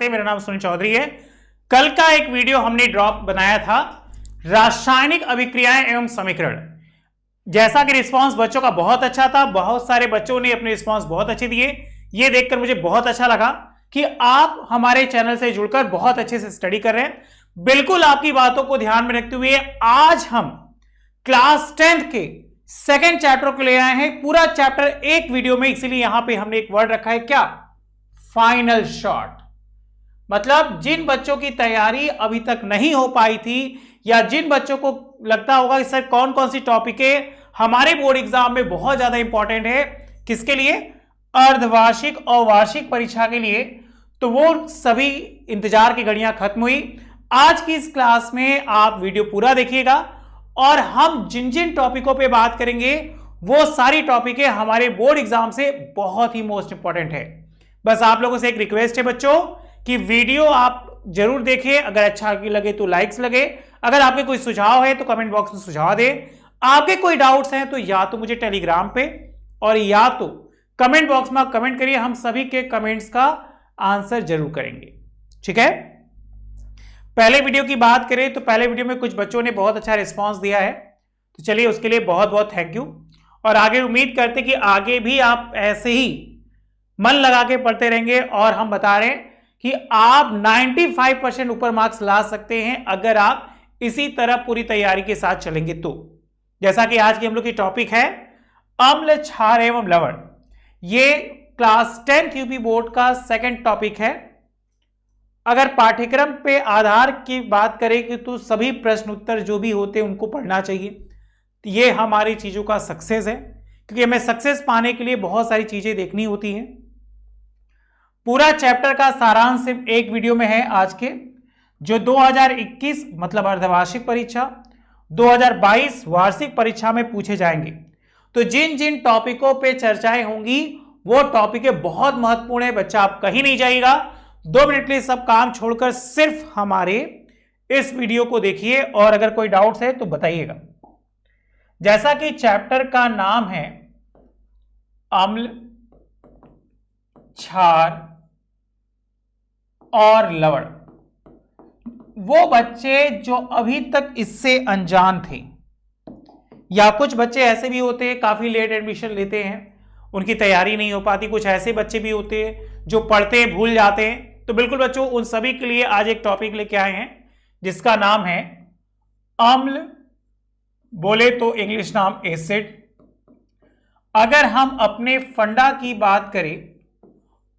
मेरा नाम सुनील चौधरी है। कल का एक वीडियो हमने ड्रॉप बनाया था रासायनिक अभिक्रियाएं एवं समीकरण। जैसा कि रिस्पांस बच्चों का बहुत अच्छा था, बहुत सारे बच्चों ने अपने रिस्पांस बहुत अच्छे दिए। ये देखकर मुझे बहुत अच्छा लगा कि आप हमारे चैनल से जुड़कर बहुत अच्छे से स्टडी कर रहे हैं। बिल्कुल आपकी बातों को ध्यान में रखते हुए आज हम क्लास 10th के सेकेंड चैप्टर को ले आए हैं। पूरा चैप्टर एक वीडियो में, इसीलिए यहां पे हमने एक वर्ड रखा है, क्या? Final shot. मतलब जिन बच्चों की तैयारी अभी तक नहीं हो पाई थी या जिन बच्चों को लगता होगा कि सर कौन कौन सी टॉपिक है हमारे बोर्ड एग्जाम में बहुत ज्यादा इंपॉर्टेंट है, किसके लिए? अर्धवार्षिक और वार्षिक परीक्षा के लिए, तो वो सभी इंतजार की घड़ियां खत्म हुई। आज की इस क्लास में आप वीडियो पूरा देखिएगा और हम जिन जिन टॉपिकों पे बात करेंगे वो सारी टॉपिकें हमारे बोर्ड एग्जाम से बहुत ही मोस्ट इंपॉर्टेंट है। बस आप लोगों से एक रिक्वेस्ट है बच्चों कि वीडियो आप जरूर देखें। अगर अच्छा लगे तो लाइक्स लगे, अगर आपके कोई सुझाव है तो कमेंट बॉक्स में सुझाव दें, आपके कोई डाउट्स हैं तो या तो मुझे टेलीग्राम पे और या तो कमेंट बॉक्स में कमेंट करिए। हम सभी के कमेंट्स का आंसर जरूर करेंगे, ठीक है? पहले वीडियो की बात करें तो पहले वीडियो में कुछ बच्चों ने बहुत अच्छा रिस्पांस दिया है, तो चलिए उसके लिए बहुत बहुत थैंक यू। और आगे उम्मीद करते कि आगे भी आप ऐसे ही मन लगा के पढ़ते रहेंगे और हम बता रहे हैं कि आप 95% ऊपर मार्क्स ला सकते हैं अगर आप इसी तरह पूरी तैयारी के साथ चलेंगे तो। जैसा कि आज की हम लोग की टॉपिक है अम्ल, क्षार एवं लवण। ये क्लास 10th यूपी बोर्ड का सेकंड टॉपिक है। अगर पाठ्यक्रम पे आधार की बात करें कि तो सभी प्रश्न उत्तर जो भी होते हैं उनको पढ़ना चाहिए। ये हमारी चीजों का सक्सेस है, क्योंकि हमें सक्सेस पाने के लिए बहुत सारी चीजें देखनी होती हैं। पूरा चैप्टर का सारांश सिर्फ एक वीडियो में है आज के, जो 2021 मतलब अर्धवार्षिक परीक्षा, 2022 वार्षिक परीक्षा में पूछे जाएंगे। तो जिन जिन टॉपिकों पे चर्चाएं होंगी वो टॉपिकें बहुत महत्वपूर्ण है। बच्चा आप कहीं नहीं जाइएगा, 2 मिनट के लिए सब काम छोड़कर सिर्फ हमारे इस वीडियो को देखिए और अगर कोई डाउट्स है तो बताइएगा। जैसा कि चैप्टर का नाम है अम्ल, क्षार और लवण, वो बच्चे जो अभी तक इससे अनजान थे या कुछ बच्चे ऐसे भी होते हैं काफी लेट एडमिशन लेते हैं, उनकी तैयारी नहीं हो पाती, कुछ ऐसे बच्चे भी होते हैं जो पढ़ते हैं भूल जाते हैं, तो बिल्कुल बच्चों उन सभी के लिए आज एक टॉपिक लेके आए हैं जिसका नाम है अम्ल, बोले तो इंग्लिश नाम एसिड। अगर हम अपने फंडा की बात करें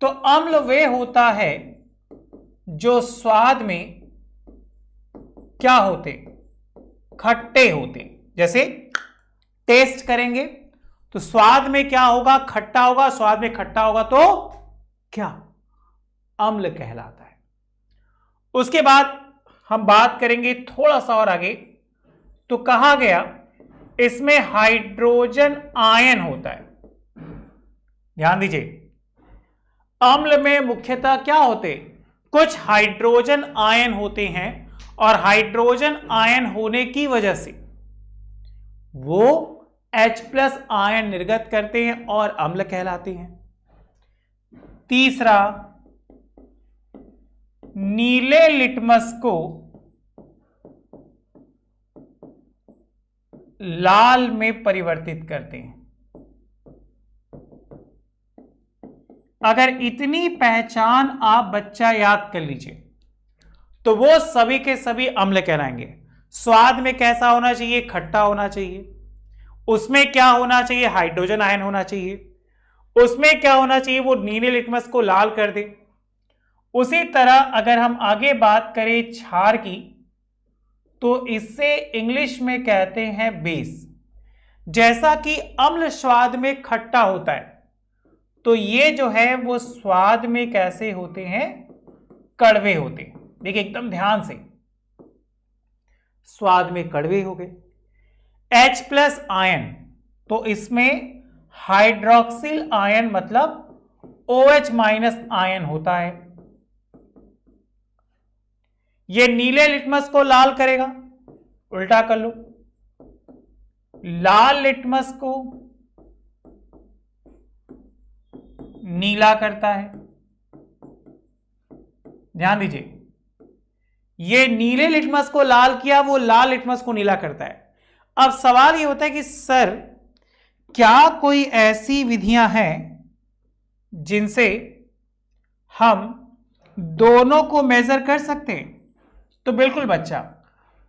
तो अम्ल वे होता है जो स्वाद में क्या होते? खट्टे होते। जैसे टेस्ट करेंगे तो स्वाद में क्या होगा? खट्टा होगा। स्वाद में खट्टा होगा तो क्या? अम्ल कहलाता है। उसके बाद हम बात करेंगे थोड़ा सा और आगे, तो कहा गया इसमें हाइड्रोजन आयन होता है। ध्यान दीजिए, अम्ल में मुख्यतः क्या होते? कुछ हाइड्रोजन आयन होते हैं और हाइड्रोजन आयन होने की वजह से वो H+ आयन निर्गत करते हैं और अम्ल कहलाते हैं। तीसरा, नीले लिटमस को लाल में परिवर्तित करते हैं। अगर इतनी पहचान आप बच्चा याद कर लीजिए तो वो सभी के सभी अम्ल कहलाएंगे। स्वाद में कैसा होना चाहिए? खट्टा होना चाहिए। उसमें क्या होना चाहिए? हाइड्रोजन आयन होना चाहिए। उसमें क्या होना चाहिए? वो नीले लिटमस को लाल कर दे। उसी तरह अगर हम आगे बात करें क्षार की, तो इससे इंग्लिश में कहते हैं बेस। जैसा कि अम्ल स्वाद में खट्टा होता है, तो ये जो है वो स्वाद में कैसे होते हैं? कड़वे होते हैं। देखिए एकदम ध्यान से, स्वाद में कड़वे हो गए। H+ आयन, तो इसमें हाइड्रोक्सिल आयन मतलब OH- आयन होता है। ये नीले लिटमस को लाल करेगा। उल्टा कर लो, लाल लिटमस को नीला करता है। ध्यान दीजिए, ये नीले लिटमस को लाल किया, वो लाल लिटमस को नीला करता है। अब सवाल ये होता है कि सर क्या कोई ऐसी विधियां हैं जिनसे हम दोनों को मेजर कर सकते हैं? तो बिल्कुल बच्चा,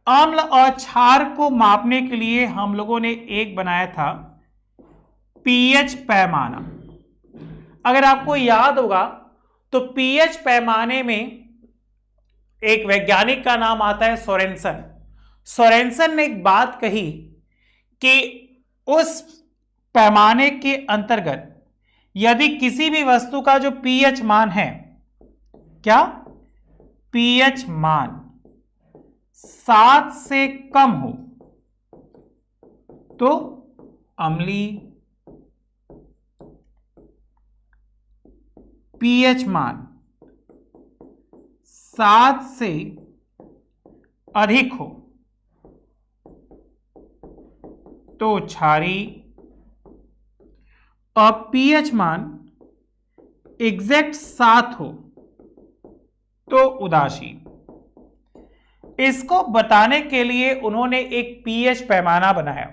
अम्ल और क्षार को मापने के लिए हम लोगों ने एक बनाया था पीएच पैमाना। अगर आपको याद होगा तो पीएच पैमाने में एक वैज्ञानिक का नाम आता है सोरेनसन। सोरेनसन ने एक बात कही कि उस पैमाने के अंतर्गत यदि किसी भी वस्तु का जो पीएच मान है, क्या पीएच मान 7 से कम हो तो अम्लीय, पीएच मान 7 से अधिक हो तो क्षारीय, और पीएच मान एग्जैक्ट 7 हो तो उदासीन। इसको बताने के लिए उन्होंने एक पीएच पैमाना बनाया।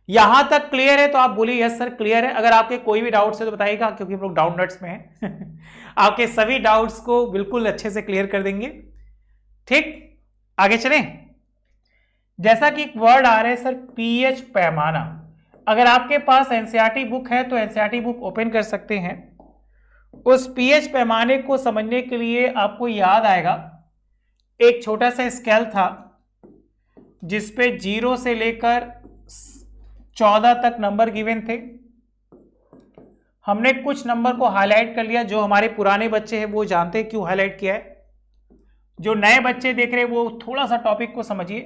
यहां तक क्लियर है? तो आप बोलिए यस सर क्लियर है। अगर आपके कोई भी डाउट्स है तो बताइएगा, क्योंकि हम लोग डाउन नट्स में हैं आपके सभी डाउट्स को बिल्कुल अच्छे से क्लियर कर देंगे। ठीक, आगे चलें। जैसा कि एक वर्ड आ रहा है सर पीएच पैमाना, अगर आपके पास एनसीईआरटी बुक है तो एनसीईआरटी बुक ओपन कर सकते हैं। उस पीएच पैमाने को समझने के लिए आपको याद आएगा एक छोटा सा स्केल था जिसपे 0 से लेकर 14 तक नंबर गिवन थे। हमने कुछ नंबर को हाईलाइट कर लिया। जो हमारे पुराने बच्चे हैं वो जानते हैं क्यों हाईलाइट किया है। जो नए बच्चे देख रहे हैं वो थोड़ा सा टॉपिक को समझिए।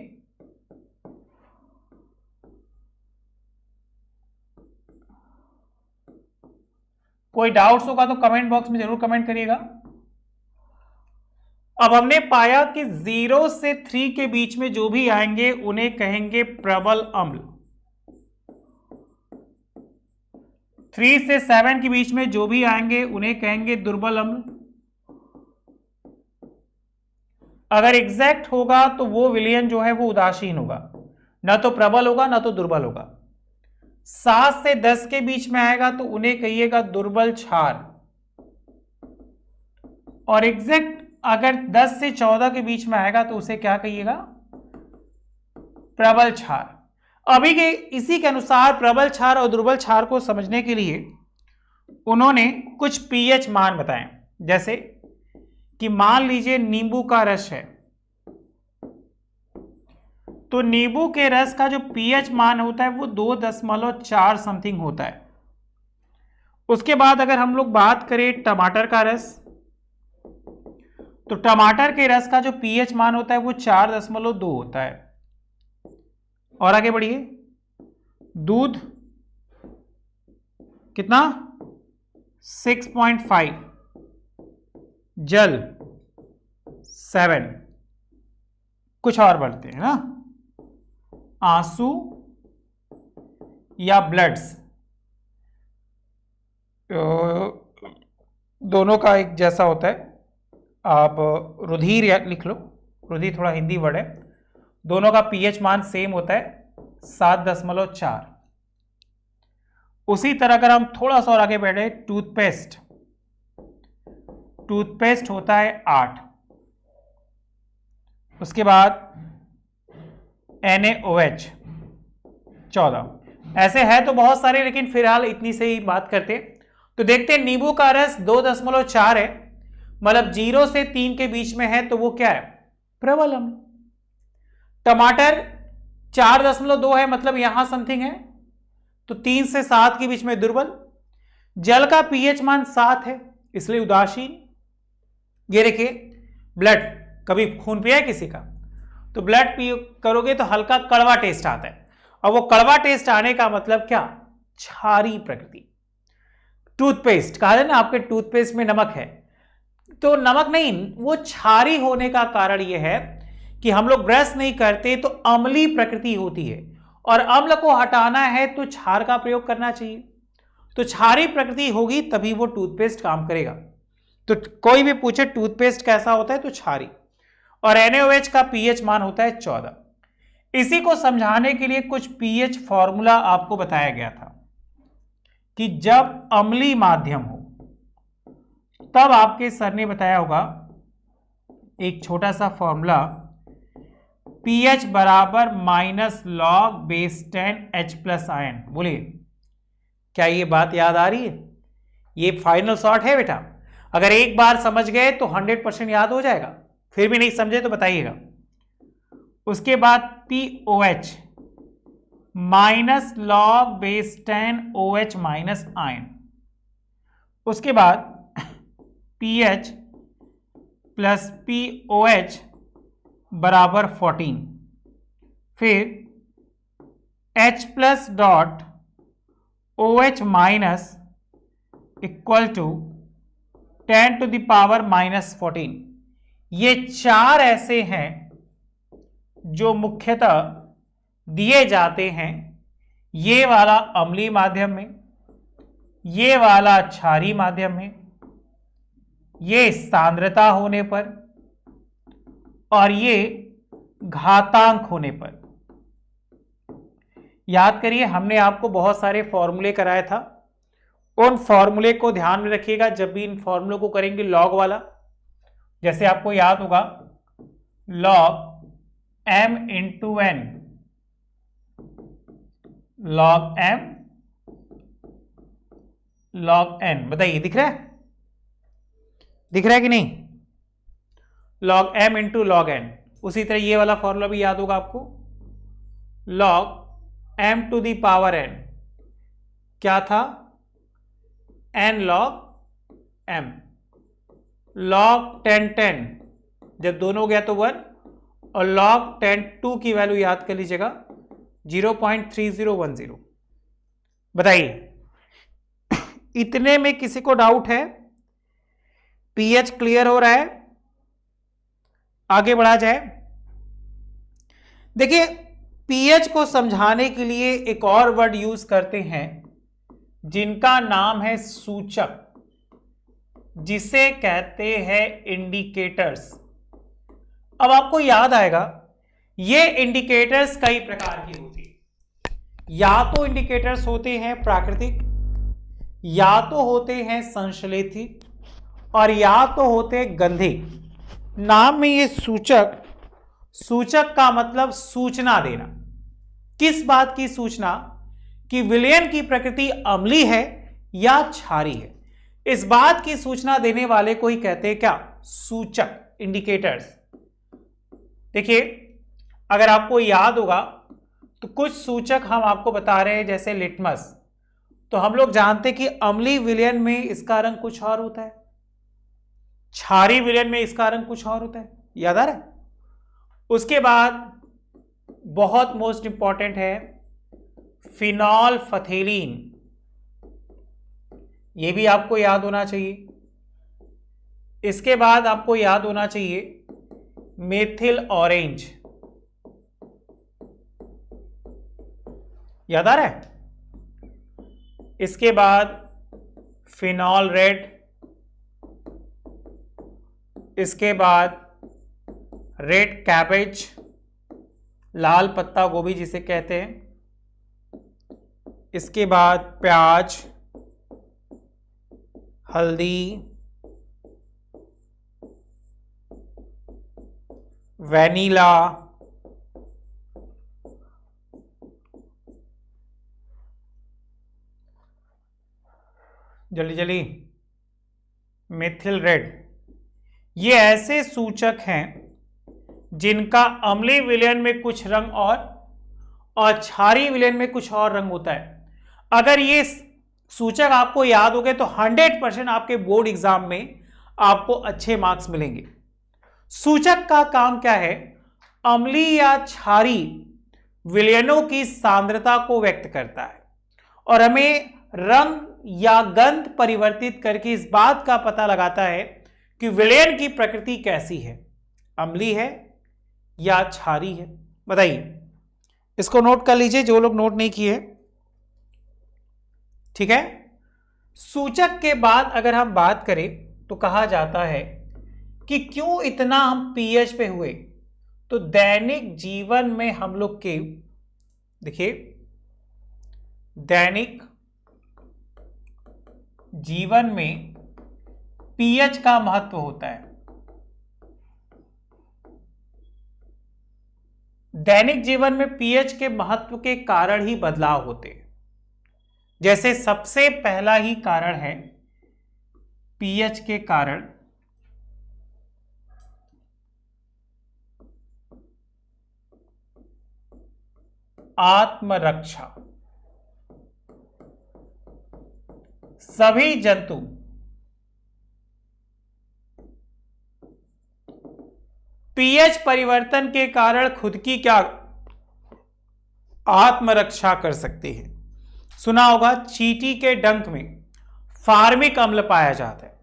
कोई डाउट्स होगा तो कमेंट बॉक्स में जरूर कमेंट करिएगा। अब हमने पाया कि 0 से 3 के बीच में जो भी आएंगे उन्हें कहेंगे प्रबल अम्ल। 3 से 7 के बीच में जो भी आएंगे उन्हें कहेंगे दुर्बल अम्ल। अगर एग्जैक्ट होगा तो वो विलयन जो है वो उदासीन होगा, ना तो प्रबल होगा ना तो दुर्बल होगा। 7 से 10 के बीच में आएगा तो उन्हें कहिएगा दुर्बल क्षार, और एग्जैक्ट अगर 10 से 14 के बीच में आएगा तो उसे क्या कहिएगा? प्रबल क्षार। अभी के इसी के अनुसार प्रबल क्षार और दुर्बल क्षार को समझने के लिए उन्होंने कुछ पीएच मान बताए। जैसे कि मान लीजिए नींबू का रस है, तो नींबू के रस का जो पीएच मान होता है वो 2.4 समथिंग होता है। उसके बाद अगर हम लोग बात करें टमाटर का रस, तो टमाटर के रस का जो पीएच मान होता है वो 4.2 होता है। और आगे बढ़िए, दूध कितना? 6.5, जल 7। कुछ और बढ़ते हैं ना, आंसू या ब्लड्स, दोनों का एक जैसा होता है। आप रुधिर या लिख लो, रुधिर थोड़ा हिंदी वर्ड है। दोनों का पीएच मान सेम होता है 7.4। उसी तरह अगर हम थोड़ा सा और आगे बढ़े, टूथपेस्ट, टूथपेस्ट होता है 8। उसके बाद NaOH 14। ऐसे है तो बहुत सारे, लेकिन फिलहाल इतनी से ही बात करते। तो देखते हैं नींबू का रस 2.4 है, मतलब 0 से 3 के बीच में है तो वो क्या है? प्रबल अम्ल। टमाटर 4.2 है, मतलब यहां समथिंग है, तो 3 से 7 के बीच में दुर्बल। जल का पीएच मान 7 है इसलिए उदासीन। ये देखिए ब्लड, कभी खून पिया है किसी का? तो ब्लड पी करोगे तो हल्का कड़वा टेस्ट आता है, और वो कड़वा टेस्ट आने का मतलब क्या? क्षारीय प्रकृति। टूथपेस्ट, कहा है ना आपके टूथपेस्ट में नमक है, तो नमक नहीं, वो क्षारीय होने का कारण यह है कि हम लोग ब्रश नहीं करते तो अम्लीय प्रकृति होती है, और अम्ल को हटाना है तो क्षार का प्रयोग करना चाहिए। तो क्षारीय प्रकृति होगी तभी वो टूथपेस्ट काम करेगा। तो कोई भी पूछे टूथपेस्ट कैसा होता है तो क्षारी, और NaOH का pH मान होता है 14। इसी को समझाने के लिए कुछ pH फॉर्मूला आपको बताया गया था कि जब अम्लीय माध्यम हो तब आपके सर ने बताया होगा एक छोटा सा फॉर्मूला, pH बराबर -log(10H+ आयन। बोलिए क्या ये बात याद आ रही है? ये फाइनल शॉट है बेटा, अगर एक बार समझ गए तो 100% याद हो जाएगा, फिर भी नहीं समझे तो बताइएगा। उसके बाद POH -log(10OH- आयन। उसके बाद pH प्लस POH बराबर 14, फिर H+ dot OH minus equal to 10⁻⁻14। ये चार ऐसे हैं जो मुख्यतः दिए जाते हैं, ये वाला अम्लीय माध्यम में, ये वाला क्षारीय माध्यम में, ये सांद्रता होने पर, और ये घातांक होने पर। याद करिए हमने आपको बहुत सारे फॉर्मूले कराया था, उन फॉर्मूले को ध्यान में रखिएगा जब भी इन फॉर्मूलों को करेंगे। लॉग वाला जैसे आपको याद होगा log m into n, log m log n, बताइए दिख रहा है? दिख रहा है कि नहीं? log m into log n। उसी तरह ये वाला फॉर्मूला भी याद होगा आपको, log m to the power n क्या था? n log m, log 10 जब दोनों हो गया तो 1, और log 2 की वैल्यू याद कर लीजिएगा 0.3010। बताइए इतने में किसी को डाउट है? pH क्लियर हो रहा है? आगे बढ़ा जाए। देखिए pH को समझाने के लिए एक और वर्ड यूज करते हैं जिनका नाम है सूचक, जिसे कहते हैं इंडिकेटर्स। अब आपको याद आएगा ये इंडिकेटर्स कई प्रकार के होते हैं, या तो इंडिकेटर्स होते हैं प्राकृतिक, या तो होते हैं संश्लेषित, और या तो होते हैं गंधे। नाम में ये सूचक, सूचक का मतलब सूचना देना। किस बात की सूचना? कि विलयन की प्रकृति अम्लीय है या क्षारीय है, इस बात की सूचना देने वाले को ही कहते हैं क्या? सूचक, इंडिकेटर्स। देखिए अगर आपको याद होगा तो कुछ सूचक हम आपको बता रहे हैं, जैसे लिटमस, तो हम लोग जानते हैं कि अम्लीय विलयन में इसका रंग कुछ और होता है, क्षारीय विलयन में इसका रंग कुछ और होता है। याद आ रहा है? उसके बाद बहुत मोस्ट इंपॉर्टेंट है फिनॉल फथेलीन, यह भी आपको याद होना चाहिए। इसके बाद आपको याद होना चाहिए मेथिल ऑरेंज। याद आ रहा है? इसके बाद फिनॉल रेड, इसके बाद रेड कैबेज, लाल पत्ता गोभी जिसे कहते हैं, इसके बाद प्याज, हल्दी, वैनिला, जल्दी जल्दी, मिथिल रेड। ये ऐसे सूचक हैं जिनका अम्लीय विलयन में कुछ रंग और क्षारीय विलयन में कुछ और रंग होता है। अगर ये सूचक आपको याद हो गए तो 100% आपके बोर्ड एग्जाम में आपको अच्छे मार्क्स मिलेंगे। सूचक का काम क्या है? अम्लीय या क्षारीय विलयनों की सांद्रता को व्यक्त करता है, और हमें रंग या गंध परिवर्तित करके इस बात का पता लगाता है कि विलयन की प्रकृति कैसी है, अम्लीय है या क्षारीय है। बताइए, इसको नोट कर लीजिए जो लोग नोट नहीं किए, ठीक है। सूचक के बाद अगर हम बात करें तो कहा जाता है कि क्यों इतना हम पीएच पे हुए, तो दैनिक जीवन में हम लोग के, देखिए, दैनिक जीवन में पीएच का महत्व होता है। दैनिक जीवन में पीएच के महत्व के कारण ही बदलाव होते हैं। जैसे सबसे पहला ही कारण है पीएच के कारण आत्मरक्षा। सभी जंतु पीएच परिवर्तन के कारण खुद की क्या आत्मरक्षा कर सकते हैं। सुना होगा चींटी के डंक में फार्मिक अम्ल पाया जाता है,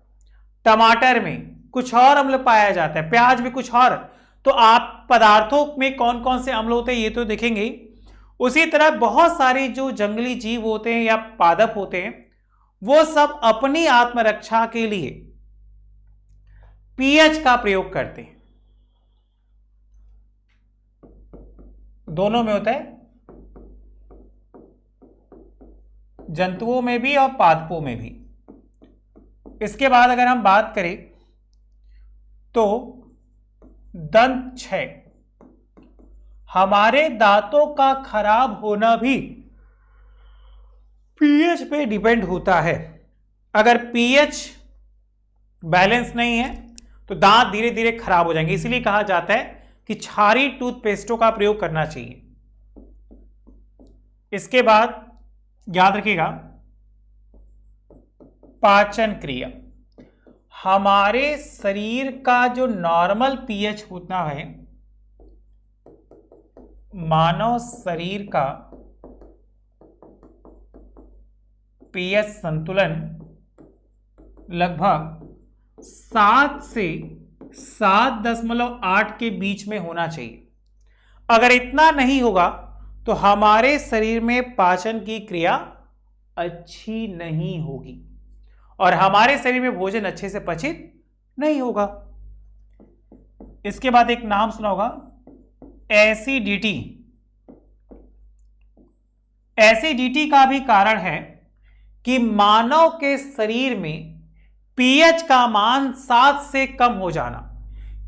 टमाटर में कुछ और अम्ल पाया जाता है, प्याज में कुछ और। तो आप पदार्थों में कौन कौन से अम्ल होते हैं ये तो देखेंगे। उसी तरह बहुत सारे जो जंगली जीव होते हैं या पादप होते हैं, वो सब अपनी आत्मरक्षा के लिए पीएच का प्रयोग करते हैं। दोनों में होता है, जंतुओं में भी और पादपों में भी। इसके बाद अगर हम बात करें तो दंत क्षय, हमारे दांतों का खराब होना भी पीएच पे डिपेंड होता है। अगर पीएच बैलेंस नहीं है तो दांत धीरे धीरे खराब हो जाएंगे। इसीलिए कहा जाता है कि क्षारीय टूथपेस्टों का प्रयोग करना चाहिए। इसके बाद याद रखिएगा पाचन क्रिया, हमारे शरीर का जो नॉर्मल पीएच होता है, मानव शरीर का पीएच संतुलन लगभग 7 से 7.8 के बीच में होना चाहिए। अगर इतना नहीं होगा तो हमारे शरीर में पाचन की क्रिया अच्छी नहीं होगी और हमारे शरीर में भोजन अच्छे से पचित नहीं होगा। इसके बाद एक नाम सुना होगा एसिडिटी। एसिडिटी का भी कारण है कि मानव के शरीर में पीएच का मान 7 से कम हो जाना।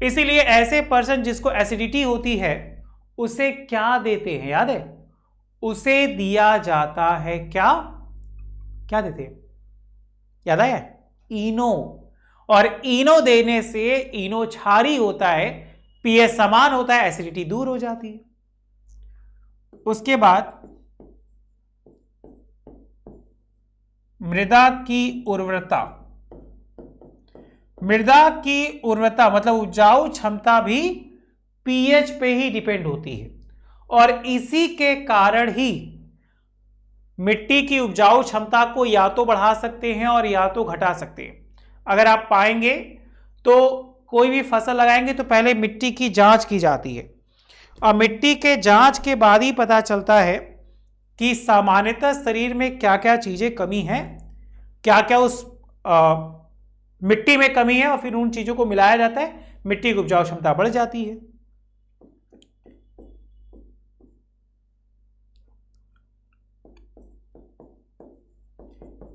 इसीलिए ऐसे पर्सन जिसको एसिडिटी होती है उसे क्या देते हैं, याद है? उसे दिया जाता है क्या, क्या देते हैं, याद आया? इनो। और इनो देने से इनो क्षारी होता है, पीएच समान होता है, एसिडिटी दूर हो जाती है। उसके बाद मृदा की उर्वरता। मृदा की उर्वरता मतलब उपजाऊ क्षमता भी पीएच पे ही डिपेंड होती है और इसी के कारण ही मिट्टी की उपजाऊ क्षमता को या तो बढ़ा सकते हैं और या तो घटा सकते हैं। अगर आप पाएंगे तो कोई भी फसल लगाएंगे तो पहले मिट्टी की जांच की जाती है और मिट्टी के जांच के बाद ही पता चलता है कि सामान्यतः शरीर में क्या क्या चीजें कमी हैं, क्या क्या उस मिट्टी में कमी है और फिर उन चीजों को मिलाया जाता है, मिट्टी की उपजाऊ क्षमता बढ़ जाती है।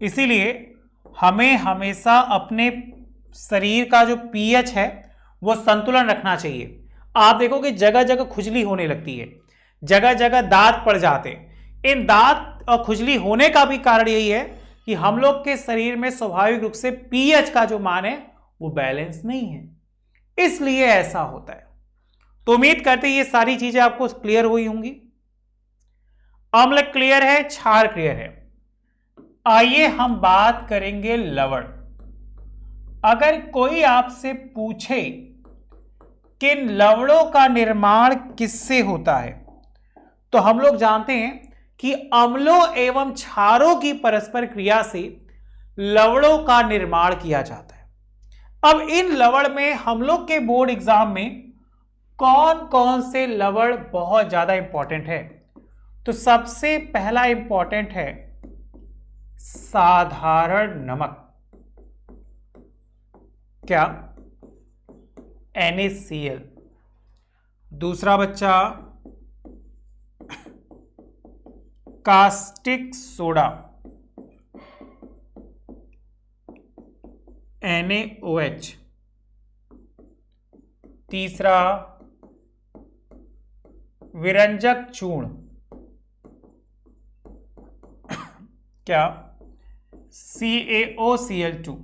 इसीलिए हमें हमेशा अपने शरीर का जो पीएच है वो संतुलन रखना चाहिए। आप देखोगे जगह जगह खुजली होने लगती है, जगह जगह दांत पड़ जाते हैं। इन दांत और खुजली होने का भी कारण यही है कि हम लोग के शरीर में स्वाभाविक रूप से पीएच का जो मान है वो बैलेंस नहीं है, इसलिए ऐसा होता है। तो उम्मीद करते हैं ये सारी चीजें आपको क्लियर हुई होंगी। अम्ल क्लियर है, क्षार क्लियर है। आइए हम बात करेंगे लवण। अगर कोई आपसे पूछे कि लवणों का निर्माण किससे होता है तो हम लोग जानते हैं कि अम्लों एवं क्षारों की परस्पर क्रिया से लवणों का निर्माण किया जाता है। अब इन लवण में हम लोग के बोर्ड एग्जाम में कौन कौन से लवण बहुत ज्यादा इंपॉर्टेंट है, तो सबसे पहला इंपॉर्टेंट है साधारण नमक। क्या? NaCl। दूसरा बच्चा कास्टिक सोडा, NaOH। तीसरा विरंजक चूर्ण, क्या? CaOCl2।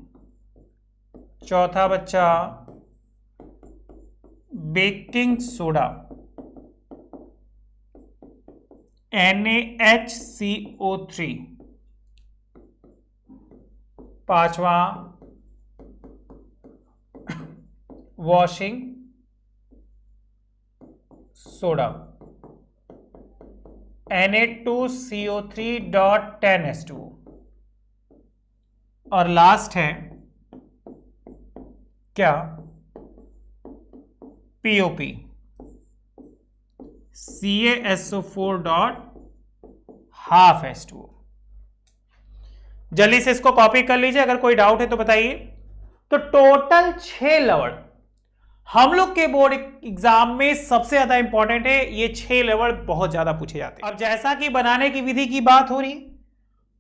चौथा बच्चा बेकिंग सोडा, NaHCO3। पांचवा वॉशिंग सोडा, Na2CO3.10H2। और लास्ट है क्या? POP, CaSO4.12H2। जल्दी से इसको कॉपी कर लीजिए, अगर कोई डाउट है तो बताइए। तो टोटल 6 लवण हम लोग के बोर्ड एग्जाम में सबसे ज्यादा इंपॉर्टेंट है। ये 6 लवण बहुत ज्यादा पूछे जाते हैं। अब जैसा कि बनाने की विधि की बात हो रही,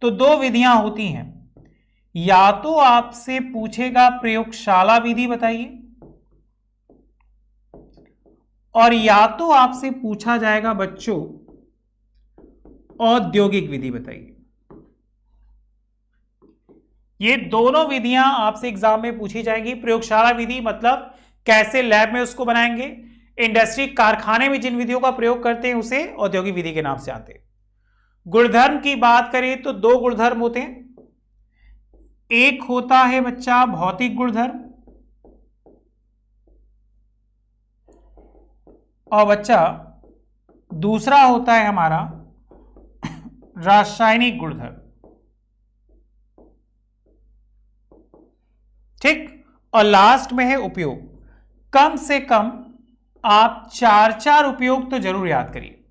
तो 2 विधियां होती हैं। या तो आपसे पूछेगा प्रयोगशाला विधि बताइए, और या तो आपसे पूछा जाएगा बच्चों औद्योगिक विधि बताइए। ये दोनों विधियां आपसे एग्जाम में पूछी जाएंगी। प्रयोगशाला विधि मतलब कैसे लैब में उसको बनाएंगे, इंडस्ट्री कारखाने में जिन विधियों का प्रयोग करते हैं उसे औद्योगिक विधि के नाम से जानते हैं। गुणधर्म की बात करें तो 2 गुणधर्म होते हैं। एक होता है बच्चा भौतिक गुणधर्म, और बच्चा दूसरा होता है हमारा रासायनिक गुणधर्म। ठीक, और लास्ट में है उपयोग। कम से कम आप 4 उपयोग तो जरूर याद करिए।